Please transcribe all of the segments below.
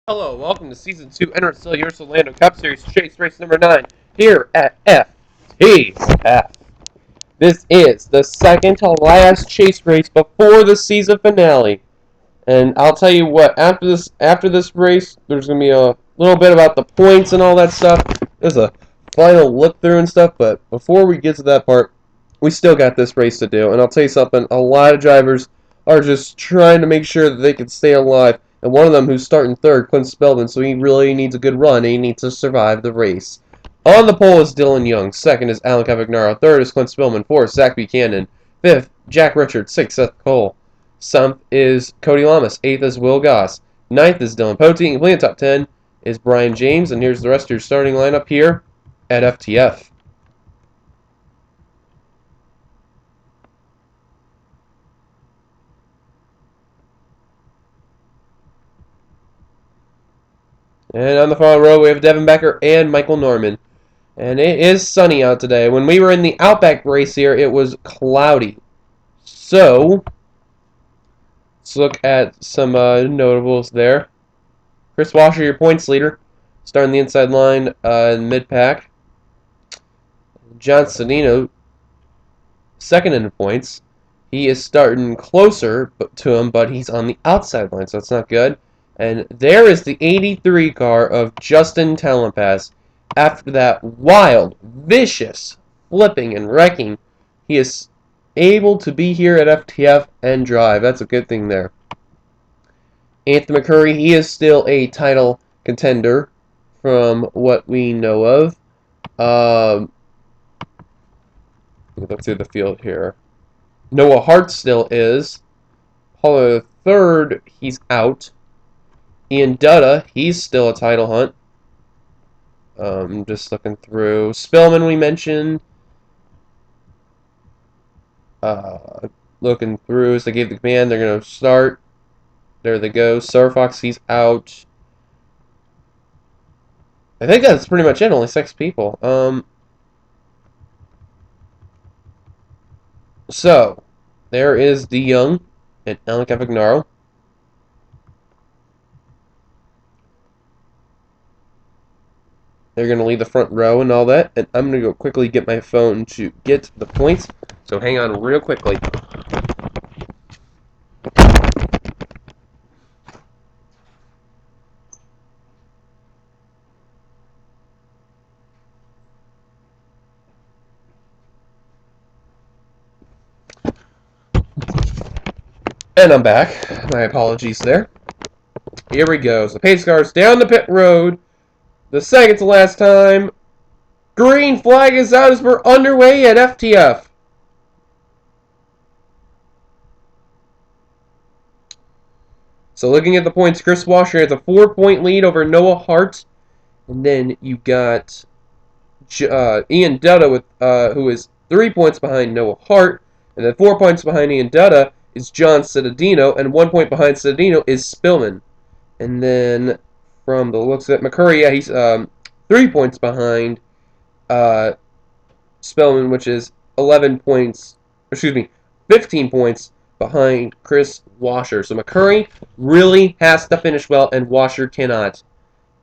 Hello, welcome to Season 2 NRSL Universal Orlando Cup Series Chase Race number 9 here at FTF. This is the second to last chase race before the season finale. And I'll tell you what, after this race, there's going to be a little bit about the points and all that stuff. There's a final look through and stuff, but before we get to that part, we still got this race to do. And I'll tell you something, a lot of drivers are just trying to make sure that they can stay alive. And one of them who's starting third, Clint Spellman, so he really needs a good run, and he needs to survive the race. On the pole is Dylan Young. Second is Alan Cavagnaro. Third is Clint Spellman. Fourth, Zach Buchanan. Fifth, Jack Richards. Sixth, Seth Cole. Seventh is Cody Lamas. Eighth is Will Goss. Ninth is Dylan Pote. Completing the top 10 is Brian James. And here's the rest of your starting lineup here at FTF. And on the final row, we have Devin Becker and Michael Norman. And it is sunny out today. When we were in the Outback race here, it was cloudy. So, let's look at some notables there. Kris Wascher, your points leader, starting the inside line in mid-pack. John Cittadino, second in points. He is starting closer to him, but he's on the outside line, so that's not good. And there is the 83 car of Justin Talonpass. After that wild, vicious flipping and wrecking, he is able to be here at FTF and drive. That's a good thing there. Anthony McCurry, he is still a title contender from what we know of. Look through the field here. Noah Hart still is. Paulo III, he's out. Ian Dutta, he's still a title hunt. Just looking through. Spillman, we mentioned. Looking through as they gave the command, they're going to start. There they go. Surfox, he's out. I think that's pretty much it. Only 6 people. So, there is De Young and Alan Cavagnaro. They're going to lead the front row and all that. And I'm going to go quickly get my phone to get the points. So hang on real quickly. And I'm back. My apologies there. Here we go. So pace cars down the pit road. The second to last time. Green flag is out as we're underway at FTF. So looking at the points, Kris Wascher has a 4-point lead over Noah Hart. And then you got Ian Dutta, with who is 3 points behind Noah Hart. And then 4 points behind Ian Dutta is John Cittadino. And 1 point behind Cittadino is Spillman. And then from the looks of it, McCurry, yeah, he's 3 points behind Spellman, which is 11 points, 15 points behind Kris Wascher. So McCurry really has to finish well, and Wascher cannot.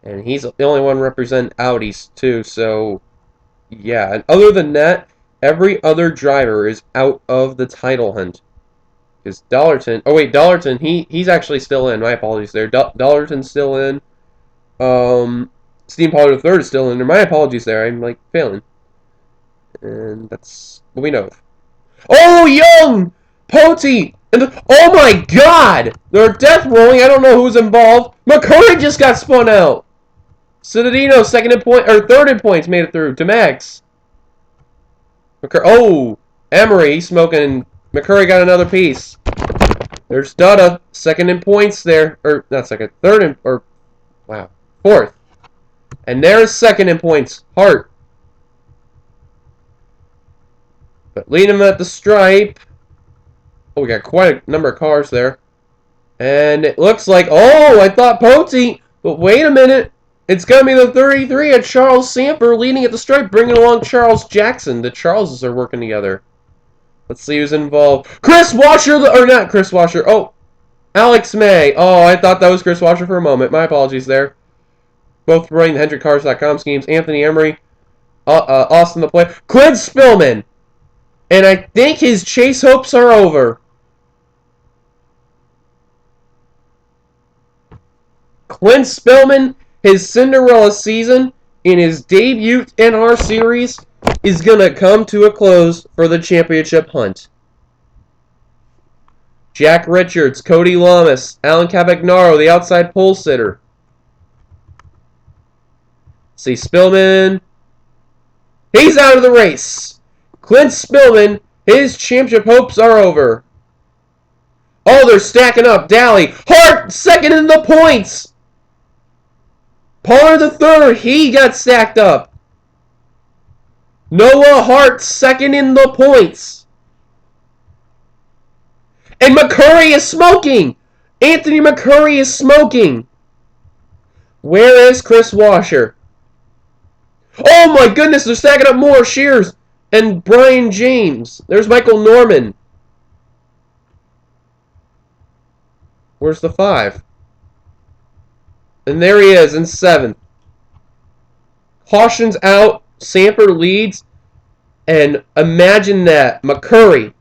And he's the only one representing Audis, too. So, yeah. And other than that, every other driver is out of the title hunt. Because Dollarton, oh wait, Dollarton, he's actually still in. My apologies there. Dollarton's still in. Steam Pollard III is still in there. My apologies there. I'm like failing. And that's what we know of. Oh, Young! Pote! And oh my god! They're death rolling. I don't know who's involved. McCurry just got spun out. Cittadino, second in point, or third in points, made it through to Max. Oh! Emery smoking. McCurry got another piece. There's Dutta, second in points there. Or, not second, third in, or, wow, fourth. And there's second in points, Hart. But lead him at the stripe. Oh, we got quite a number of cars there. And it looks like, oh, I thought Pote, but wait a minute. It's going to be the 33 at Charles Sanford leading at the stripe, bringing along Charles Jackson. The Charleses are working together. Let's see who's involved. Kris Wascher, or not Kris Wascher. Oh, Alex May. Oh, I thought that was Kris Wascher for a moment. My apologies there. Both running the HendrickCars.com schemes. Anthony Emery. Austin the play. Quinn Spillman. And I think his chase hopes are over. Clint Spillman, his Cinderella season in his debut NR series is going to come to a close for the championship hunt. Jack Richards, Cody Lamas, Alan Cavagnaro, the outside pole sitter. See Spillman. He's out of the race. Clint Spillman, his championship hopes are over. Oh, they're stacking up. Daly. Hart, second in the points. Pollard the third, he got stacked up. Noah Hart, second in the points. And McCurry is smoking. Anthony McCurry is smoking. Where is Kris Wascher? Oh my goodness, they're stacking up more. Shears and Brian James. There's Michael Norman. Where's the 5? And there he is in 7th. Caution's out. Samper leads. And imagine that. McCurry.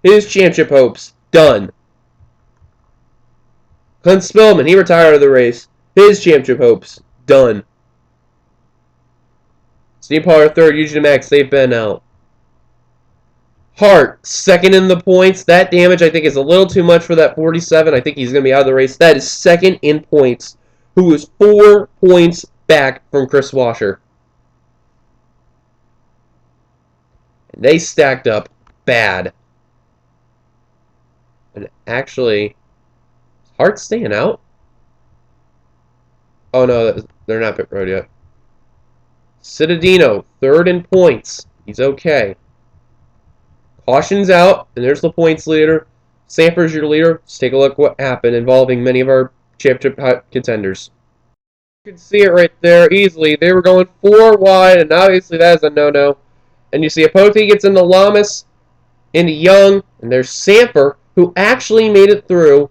His championship hopes. Done. Clint Spillman. He retired out of the race. His championship hopes. Done. Steve Pollard third. Eugene Max. They've been out. Hart, second in the points. That damage, I think, is a little too much for that 47. I think he's going to be out of the race. That is second in points, who is 4 points back from Kris Wascher. And they stacked up bad. And actually, is Hart staying out? Oh, no, they're not pit road yet. Cittadino, third in points. He's okay. Caution's out, and there's the points leader. Samper's your leader. Let's take a look what happened involving many of our championship contenders. You can see it right there easily. They were going 4 wide, and obviously that is a no-no. And you see Apote gets into Lamas, into Young, and there's Samper, who actually made it through.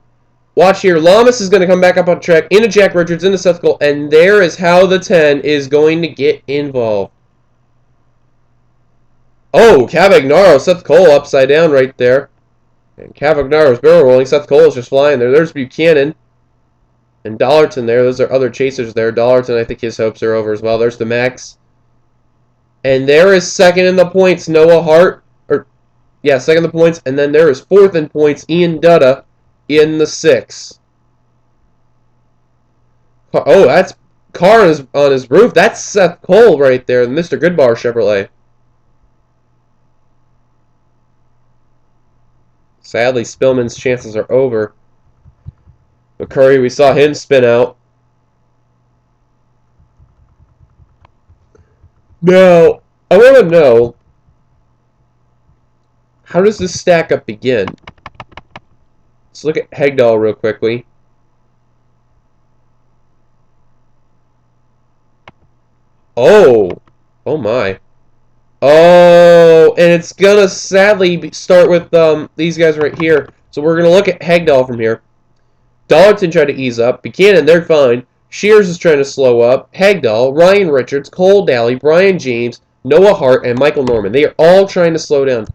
Watch here. Lamas is going to come back up on track, into Jack Richards, into Seth Cole, and there is how the 10 is going to get involved. Oh, Cavagnaro, Seth Cole upside down right there. And Cavagnaro's barrel rolling. Seth Cole is just flying there. There's Buchanan. And Dollarton there. Those are other chasers there. Dollarton, I think his hopes are over as well. There's the Max. And there is second in the points, Noah Hart. Second in the points. And then there is fourth in points, Ian Dutta in the 6. Oh, that's car on his roof. That's Seth Cole right there, Mr. Goodbar Chevrolet. Sadly, Spillman's chances are over. McCurry, we saw him spin out. Now, I want to know, how does this stack up begin? Let's look at Hegdahl real quickly. Oh my. Oh, and it's going to sadly start with these guys right here. So we're going to look at Hegdahl from here. Dollarton tried to ease up. Buchanan, they're fine. Shears is trying to slow up. Hegdahl, Ryan Richards, Cole Daly, Brian James, Noah Hart, and Michael Norman. They are all trying to slow down.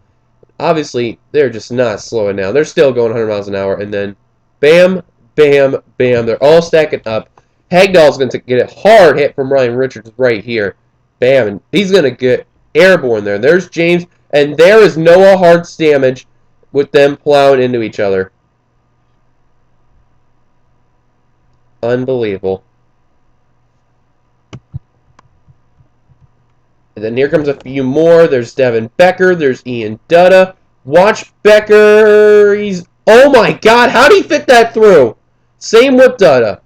Obviously, they're just not slowing down. They're still going 100 miles an hour. And then, bam, bam, bam. They're all stacking up. Hegdahl's going to get a hard hit from Ryan Richards right here. Bam, and he's going to get airborne there. There's James, and there is Noah Hart's damage with them plowing into each other. Unbelievable. And then here comes a few more. There's Devin Becker. There's Ian Dutta. Watch Becker. Oh my God, how did he fit that through? Same with Dutta.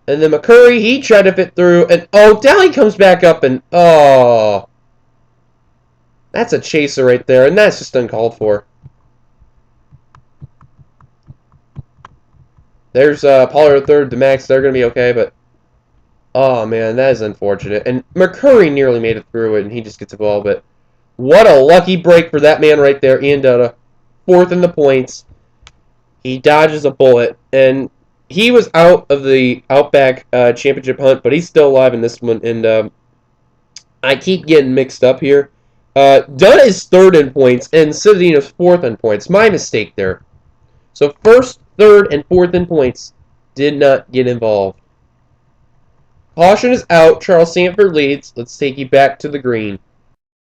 And then McCurry, he tried to fit through. And oh, Daly comes back up and oh. That's a chaser right there, and that's just uncalled for. There's Pollard third, the Max. They're going to be okay, but oh, man, that is unfortunate. And McCurry nearly made it through it, and he just gets a ball. But what a lucky break for that man right there, Ian Dutta. Fourth in the points. He dodges a bullet, and he was out of the Outback Championship hunt, but he's still alive in this one, and I keep getting mixed up here. Dutta is third in points, and Cittadino's fourth in points. My mistake there. So first, third, and fourth in points did not get involved. Caution is out. Charles Sanford leads. Let's take you back to the green.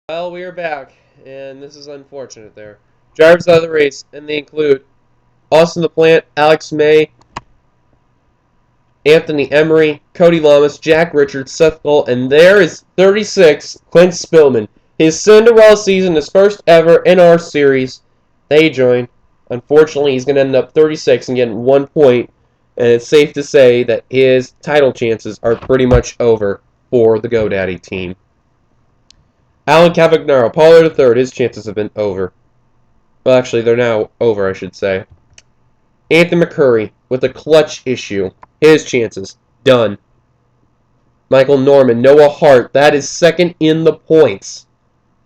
Well, we are back, and this is unfortunate there. Drivers out of the race, and they include Austin the Plant, Alex May, Anthony Emery, Cody Lamas, Jack Richards, Seth Gull, and there is 36, Clint Spillman. His Cinderella season, his first ever NR Series. They join. Unfortunately, he's going to end up 36 and getting 1 point, and it's safe to say that his title chances are pretty much over for the GoDaddy team. Alan Cavagnaro, Pollard III, his chances have been over. Well, actually, they're now over, I should say. Anthony McCurry with a clutch issue. His chances, done. Michael Norman, Noah Hart, that is second in the points.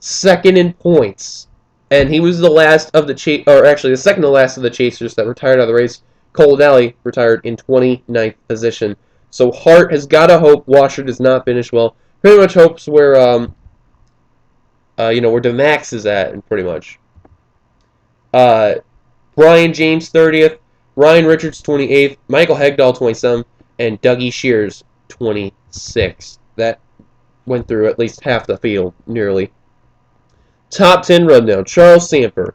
Second in points. And he was the last of the the second to last of the chasers that retired out of the race. Colinelli retired in 29th position. So Hart has got to hope Wascher does not finish well. Pretty much hopes where where DeMax is at, and pretty much. Brian James 30th, Ryan Richards 28th, Michael Hegdahl 27th, and Dougie Shears 26th. That went through at least half the field, nearly. Top 10 rundown: Charles Sanford,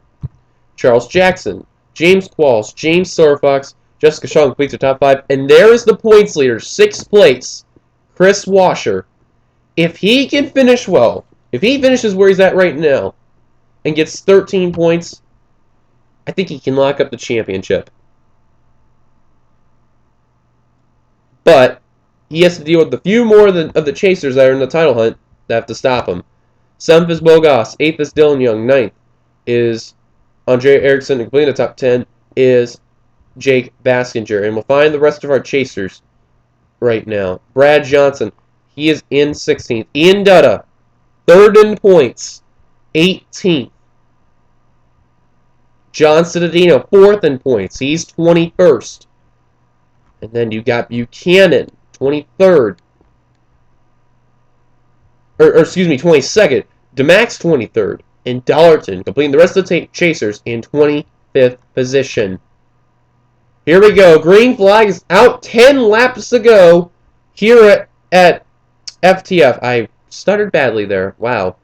Charles Jackson, James Qualls, James Sorfox, Jessica Shaw completes her top 5, and there is the points leader, 6th place, Kris Wascher. If he can finish well, if he finishes where he's at right now, and gets 13 points, I think he can lock up the championship. But he has to deal with a few more of the chasers that are in the title hunt that have to stop him. 7th is Bo Goss. 8th is Dylan Young. 9th is Andre Erickson. And completing the top 10 is Jake Baskinger. And we'll find the rest of our chasers right now. Brad Johnson. He is in 16th. Ian Dutta, 3rd in points. 18th. John Cittadino, 4th in points. He's 21st. And then you got Buchanan, 23rd. Or excuse me, 22nd. DeMax, 23rd. And Dollarton, completing the rest of the chasers in 25th position. Here we go. Green flag is out. 10 laps to go here at FTF. I stuttered badly there. Wow.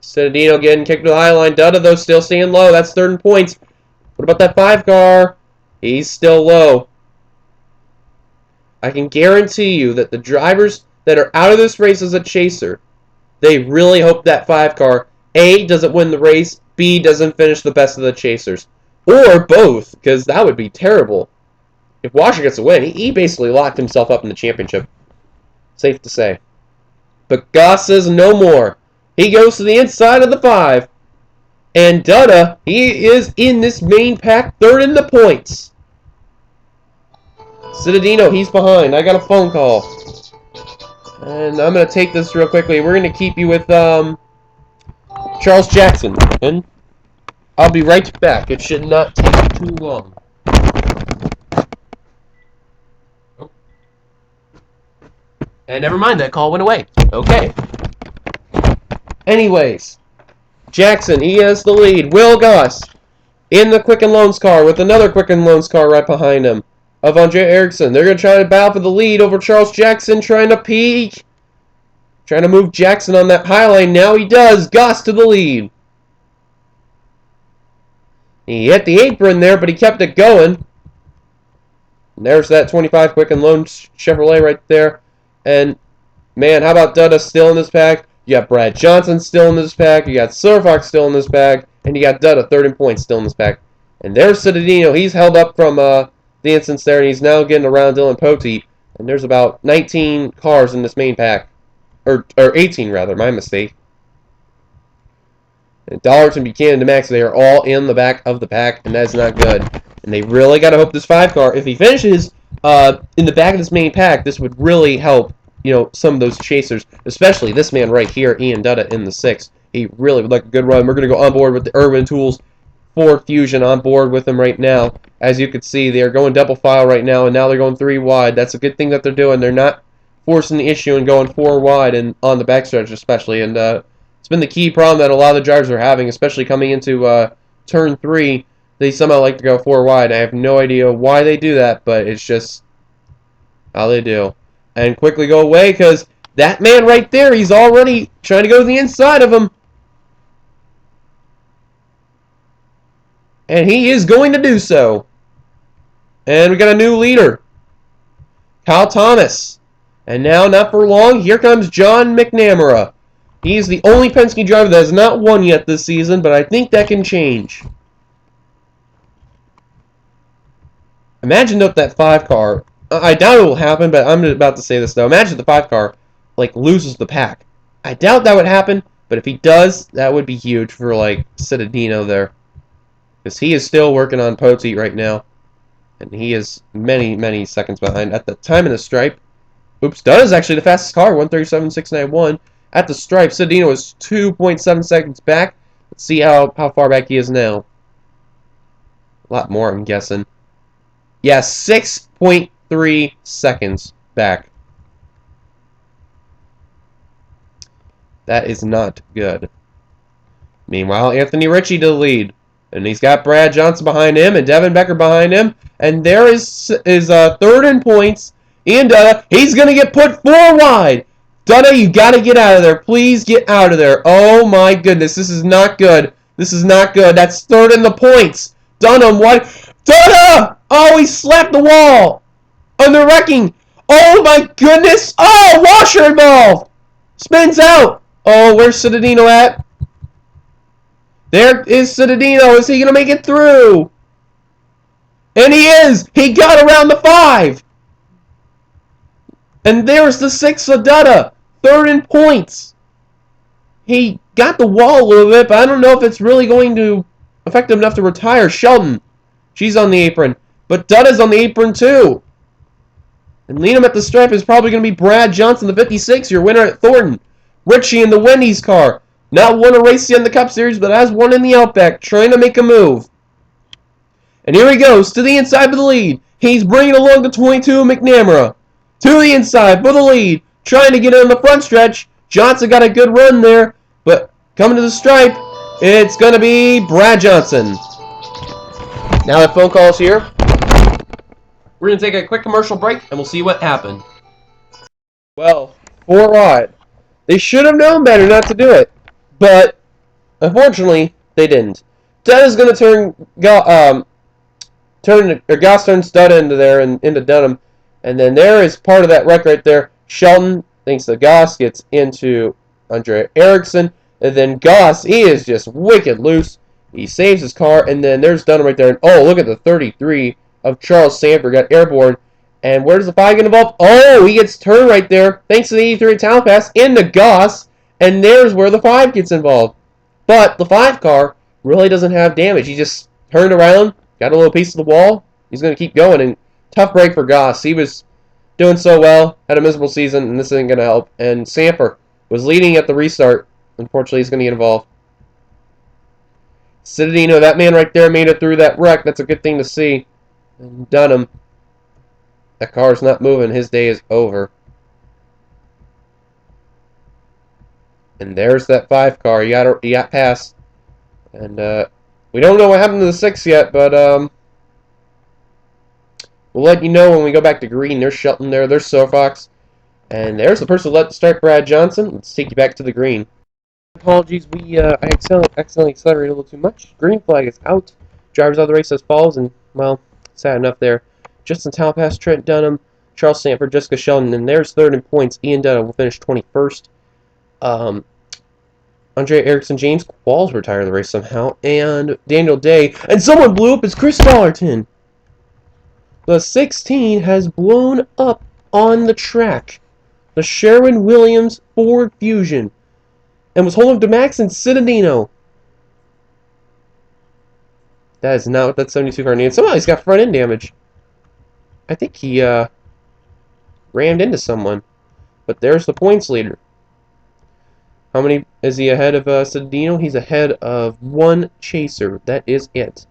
Cittadino getting kicked to the high line. Dutta, though, still staying low. That's 3rd in points. What about that 5 car? He's still low. I can guarantee you that the drivers that are out of this race as a chaser, they really hope that 5 car, A, doesn't win the race, B, doesn't finish the best of the chasers. Or both, because that would be terrible. If Wascher gets a win, he basically locked himself up in the championship. Safe to say. But Goss says no more. He goes to the inside of the 5. And Dutta, he is in this main pack, 3rd in the points. Cittadino, he's behind. I got a phone call. And I'm going to take this real quickly. We're going to keep you with Charles Jackson. And I'll be right back. It should not take too long. Oh. And never mind, that call went away. Okay. Anyways, Jackson, he has the lead. Will Goss in the Quicken Loans car with another Quicken Loans car right behind him of Andre Erickson. They're going to try to battle for the lead over Charles Jackson, trying to peek. Trying to move Jackson on that high line. Now he does. Goss to the lead. He hit the apron there, but he kept it going. And there's that 25 Quicken Loans Chevrolet right there. And, man, how about Dutta still in this pack? You got Brad Johnson still in this pack. You got Surfox still in this pack. And you got Dutta, 3rd in points, still in this pack. And there's Cittadino. He's held up from the instance there, and he's now getting around Dylan Pote. And there's about 19 cars in this main pack. Or 18, rather. My mistake. And Dollarton, Buchanan, DeMax, they are all in the back of the pack, and that's not good. And they really got to hope this 5 car, if he finishes in the back of this main pack, this would really help, some of those chasers, especially this man right here, Ian Dutta, in the 6. He really would like a good run. We're going to go on board with the Irwin Tools Ford Fusion on board with them right now. As you can see, they're going double file right now, and now they're going 3 wide. That's a good thing that they're doing. They're not forcing the issue and going 4 wide and on the backstretch especially. And it's been the key problem that a lot of the drivers are having, especially coming into turn 3. They somehow like to go 4 wide. I have no idea why they do that, but it's just how they do. And quickly go away because that man right there, he's already trying to go to the inside of him. And he is going to do so. And we got a new leader, Kyle Thomas. And now, not for long, here comes John McNamara. He's the only Penske driver that has not won yet this season, but I think that can change. Imagine if that 5 car, I doubt it will happen, but I'm about to say this though. Imagine if the 5 car, like, loses the pack. I doubt that would happen, but if he does, that would be huge for, like, Cittadino there. Because he is still working on Poteet right now. And he is many, many seconds behind. At the time in the stripe, oops, Dutta is actually the fastest car, 137.691. At the stripe, Cittadino is 2.7 seconds back. Let's see how far back he is now. A lot more, I'm guessing. Yeah, 6.3 seconds back. That is not good. Meanwhile, Anthony Ritchie to the lead. And he's got Brad Johnson behind him and Devin Becker behind him. And there is third in points. And Dutta, he's going to get put 4 wide. Dutta, you got to get out of there. Please get out of there. Oh my goodness, this is not good. This is not good. That's third in the points. Dunham, what? Dutta! Oh, he slapped the wall. Under wrecking. Oh my goodness. Oh, Wascher involved. Spins out. Oh, where's Cittadino at? There is Cittadino. Is he going to make it through? And he is. He got around the 5. And there's the 6 for Dutta. Third in points. He got the wall a little bit, but I don't know if it's really going to affect him enough to retire. Sheldon. She's on the apron. But Dutta's on the apron too. And leading him at the stripe is probably going to be Brad Johnson, the 56, your winner at Thornton. Ritchie in the Wendy's car. Not won a race yet in the Cup Series, but has one in the Outback, trying to make a move. And here he goes, to the inside for the lead. He's bringing along the 22, McNamara. To the inside for the lead, trying to get in the front stretch. Johnson got a good run there, but coming to the stripe, it's going to be Brad Johnson. Now that phone call is here, we're going to take a quick commercial break, and we'll see what happened. Well, 4 wide. They should have known better not to do it. But, unfortunately, they didn't. Dutta's going to turn Goss turns Dutta into there and into Dunham. And then there is part of that wreck right there. Sheldon thinks that Goss gets into Andre Eriksson. And then Goss, he is just wicked loose. He saves his car. And then there's Dunham right there. And oh, look at the 33 of Charles Sanford. Got airborne. And where does the 5 get involved? Oh, he gets turned right there. Thanks to the 83 talent pass into Goss. And there's where the 5 gets involved. But the 5 car really doesn't have damage. He just turned around, got a little piece of the wall. He's going to keep going. And tough break for Goss. He was doing so well, had a miserable season, and this isn't going to help. And Sanford was leading at the restart. Unfortunately, he's going to get involved. Cittadino, that man right there, made it through that wreck. That's a good thing to see. And Dunham, that car's not moving. His day is over. And there's that 5 car. He got past. And we don't know what happened to the 6 yet, but we'll let you know when we go back to green. There's Shelton there. There's Sofox. And there's the person who let start Brad Johnson. Let's take you back to the green. Apologies, I accidentally accelerated a little too much. Green flag is out. Drivers out of the race as follows, and, well, sad enough there. Justin Talpass, Trent Dunham, Charles Sanford, Jessica Sheldon, and there's third in points. Ian Dutta will finish 21st. Andre Eriksson, James Qualls retired the race somehow, and Daniel Day, and someone blew up. It's Chris Dollarton. The 16 has blown up on the track. The Sherwin-Williams Ford Fusion, and was holding to Max and Cittadino. That is not what that 72 car needs. Somehow he's got front end damage. I think he rammed into someone. But there's the points leader. How many is he ahead of Cittadino? He's ahead of one chaser. That is it.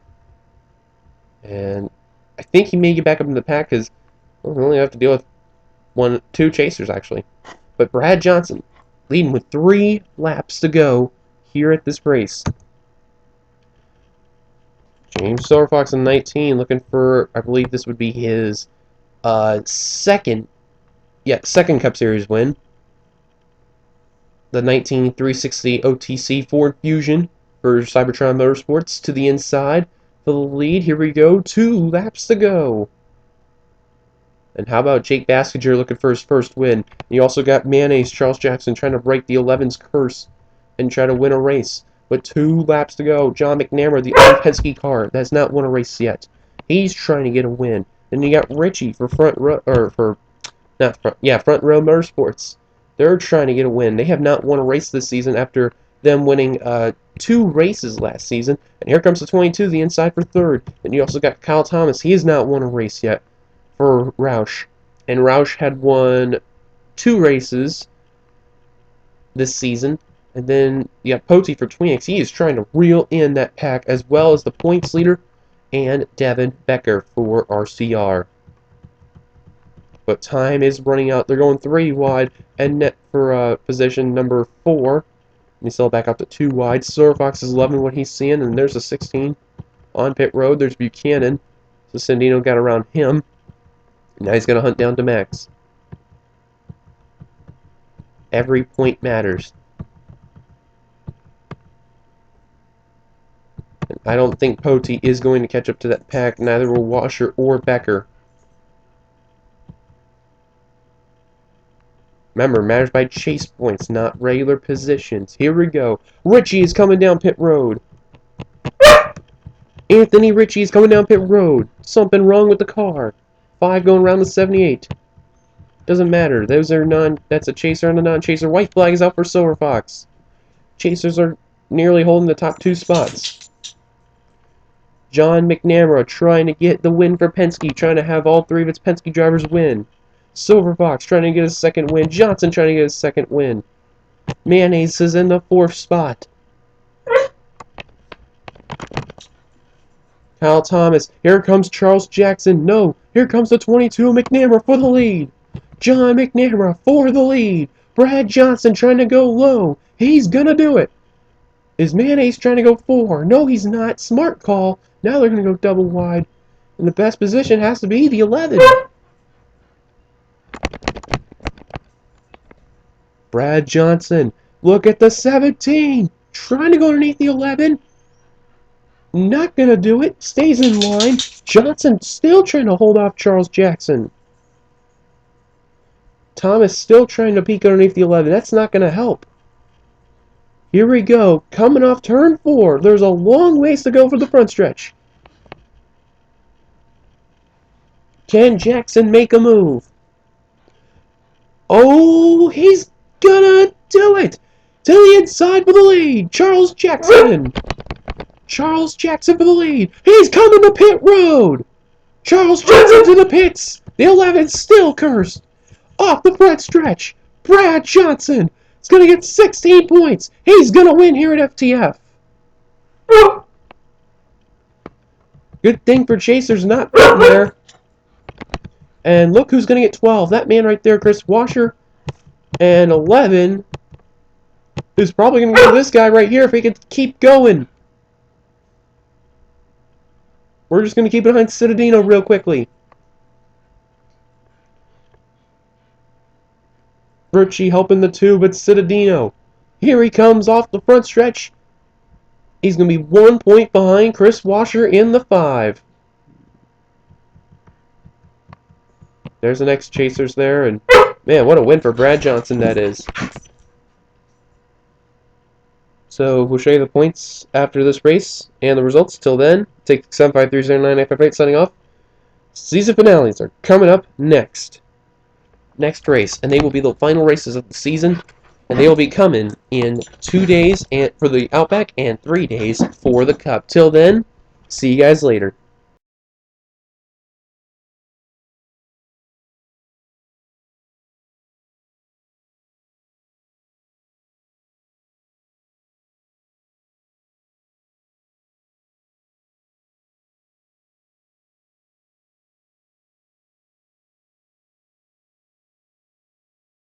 And I think he may get back up in the pack because we only have to deal with two chasers actually. But Brad Johnson leading with 3 laps to go here at this race. James Silverfox in 19 looking for, I believe this would be his second Cup Series win. The 19 360 OTC Ford Fusion for Cybertron Motorsports to the inside for the lead. Here we go, 2 laps to go. And how about Jake Baskinger looking for his first win? You also got Mayonnaise Charles Jackson trying to break the 11's curse and try to win a race. With 2 laps to go, John McNamara, the old Penske car, that's not won a race yet. He's trying to get a win. Then you got Richie for Front Row Motorsports. They're trying to get a win. They have not won a race this season after them winning 2 races last season. And here comes the 22, the inside for third. And you also got Kyle Thomas. He has not won a race yet for Roush. And Roush had won 2 races this season. And then you got Poti for Twinix. He is trying to reel in that pack, as well as the points leader and Devin Becker for RCR. But time is running out. They're going 3 wide and net for position number 4. And he's still back out to 2 wide. Silverfox is loving what he's seeing, and there's a 16 on pit road. There's Buchanan. So Cittadino got around him. Now he's going to hunt down to Max. Every point matters. And I don't think Poti is going to catch up to that pack. Neither will Wascher or Becker. Remember, matters by chase points, not regular positions. Here we go. Richie is coming down pit road. Anthony Ritchie is coming down pit road. Something wrong with the car. 5 going around the 78. Doesn't matter. Those are that's a chaser and a non-chaser. White flag is out for Silverfox. Chasers are nearly holding the top 2 spots. John McNamara trying to get the win for Penske, trying to have all 3 of its Penske drivers win. Silverfox trying to get his second win. Johnson trying to get his second win. Mayonnaise is in the 4th spot. Kyle Thomas. Here comes Charles Jackson. No. Here comes the 22 McNamara for the lead. John McNamara for the lead. Brad Johnson trying to go low. He's gonna do it. Is Mayonnaise trying to go 4? No, he's not. Smart call. Now they're gonna go double wide. And the best position has to be the 11. Brad Johnson. Look at the 17. Trying to go underneath the 11. Not gonna do it. Stays in line. Johnson still trying to hold off Charles Jackson. Thomas still trying to peek underneath the 11. That's not gonna help. Here we go. Coming off turn 4. There's a long ways to go for the front stretch. Can Jackson make a move? Oh, he's gonna do it! To the inside for the lead! Charles Jackson! Charles Jackson for the lead! He's coming to pit road! Charles Jackson to the pits! The 11's still cursed! Off the front stretch! Brad Johnson is gonna get 16 points! He's gonna win here at FTF! Good thing for Chasers not getting there. And look who's gonna get 12. That man right there, Kris Wascher. And 11 is probably going to go to this guy right here if he could keep going. We're just going to keep it behind Cittadino real quickly. Richie helping the 2, but Cittadino. Here he comes off the front stretch. He's going to be 1 point behind Kris Wascher in the 5. There's the next chasers there, and man, what a win for Brad Johnson that is. So we'll show you the points after this race and the results. Till then, take 75309FF8 signing off. Season finales are coming up next. Next race, and they will be the final races of the season, and they will be coming in 2 days and for the Outback and 3 days for the Cup. Till then, see you guys later.